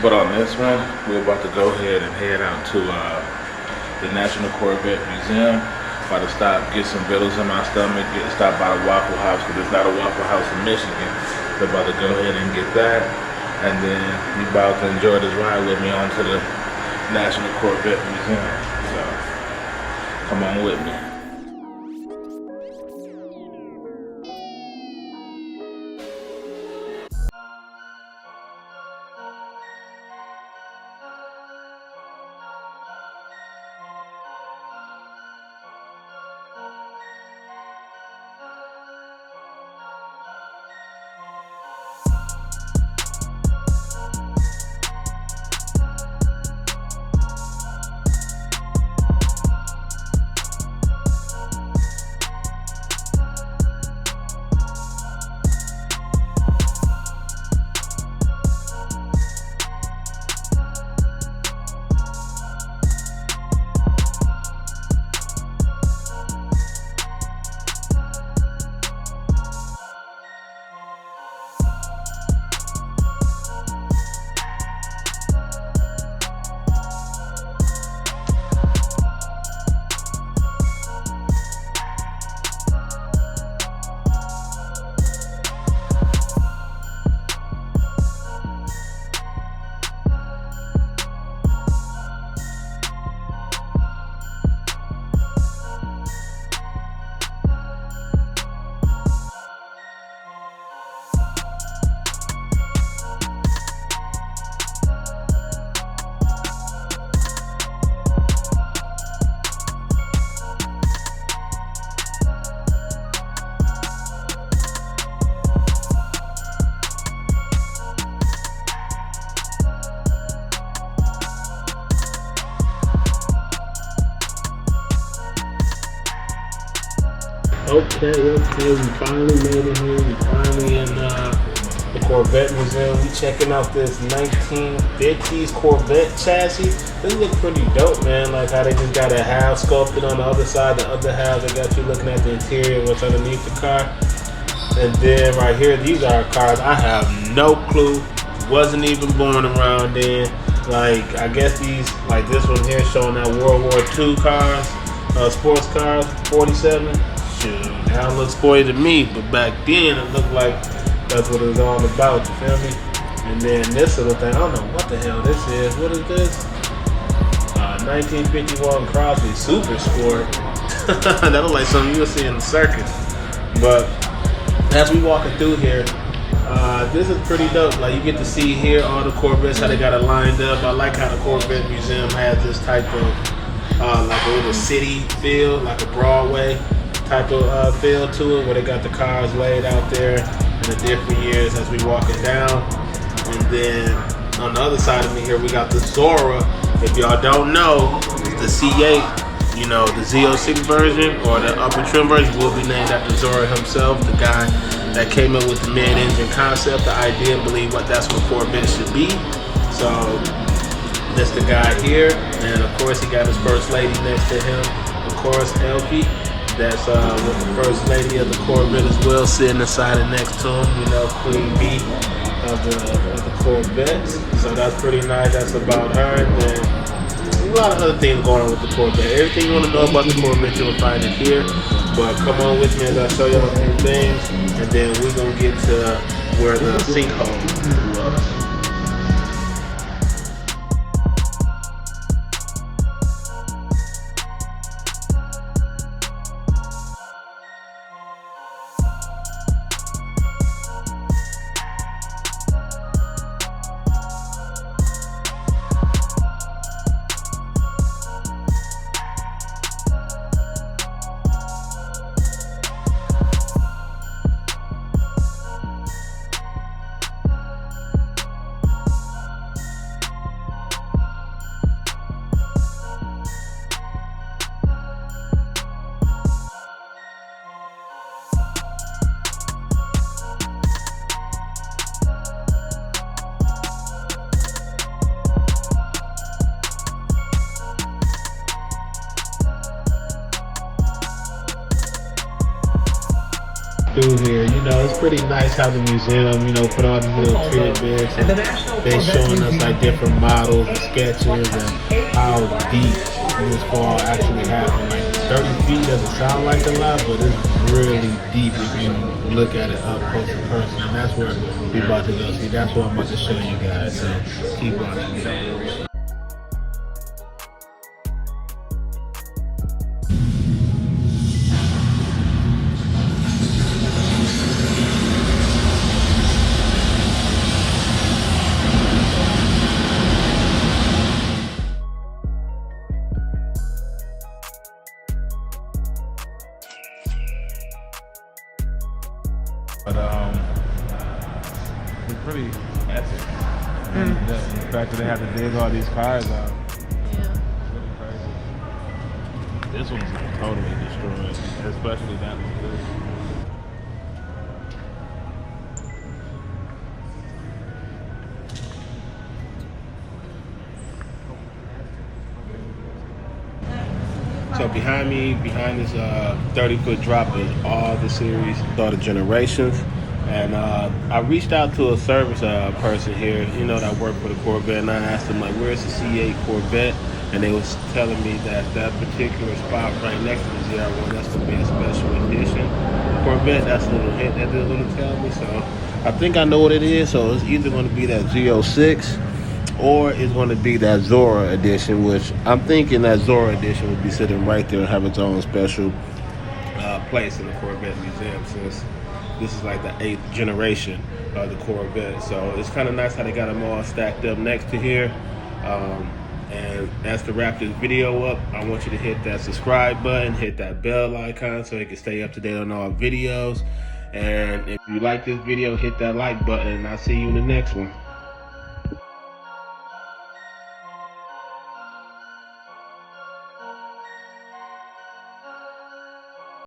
But on this one, we're about to go ahead and head out to the National Corvette Museum. About to stop, get some vittles in my stomach, stop by the Waffle House, because there's not a Waffle House in Michigan. So about to go ahead and get that. And then you're about to enjoy this ride with me onto the National Corvette Museum. So come on with me. Okay, we finally made it here. We finally in the Corvette Museum. We checking out this 1950s Corvette chassis. This look pretty dope, man. Like how they just got a half sculpted on the other side, the other half they got you looking at the interior, what's underneath the car. And then right here, these are cars I have no clue. Wasn't even born around then. Like I guess these, like this one here showing that World War II cars, sports cars, 47. Shoot, now it looks sporty to me, but back then it looked like that's what it was all about, you feel me? And then this little thing, I don't know what the hell this is. What is this? 1951 Crosby Super Sport. That looks like something you'll see in the circus. But as we walking through here, this is pretty dope. Like you get to see here all the Corvettes, how they got it lined up. I like how the Corvette Museum has this type of like a little city feel, like a Broadway type of feel to it, where they got the cars laid out there in the different years as we walking down. And then on the other side of me here, we got the Zora. If y'all don't know, the C8, you know, the Z06 version or the upper trim version will be named after Zora himself, the guy that came up with the mid-engine concept, the idea, and believe what that's what Corvette should be. So that's the guy here, and of course he got his first lady next to him, of course LP. That's with the first lady of the Corvette as well, sitting beside and next to him, you know, Queen B of the Corvettes. So that's pretty nice. That's about her. And then a lot of other things going on with the Corvette. Everything you want to know about the Corvette, you'll find it here. But come on with me as I show y'all a few things, and then we're gonna get to where the sinkhole was. through here. You know, it's pretty nice how the museum, you know, put all these little tidbits, and they showing us like different models and sketches and how deep this fall actually happened. Like 30 feet doesn't sound like a lot, but it's really deep if you look at it up close and personal. And that's where we about to go see. That's what I'm about to show you guys. So keep watching. But it's pretty epic. And the fact that they had to dig all these cars out. Yeah. It's really crazy. This one's totally destroyed, especially that one too. So behind me, behind this 30-foot drop is all the series, all the generations. And I reached out to a service person here, you know, that worked for the Corvette, and I asked them, like, where's the C8 Corvette? And they was telling me that that particular spot right next to the ZR1, that's going to be a special edition Corvette. That's a little hint that they're going to tell me. So I think I know what it is. So it's either going to be that Z06 or it's going to be that Zora edition, which I'm thinking that Zora edition would be sitting right there and have its own special place in the Corvette Museum, since this is like the 8th generation of the Corvette. So it's kind of nice how they got them all stacked up next to here. And as to wrap this video up, I want you to hit that subscribe button, hit that bell icon so you can stay up to date on all our videos. And if you like this video, hit that like button, and I'll see you in the next one.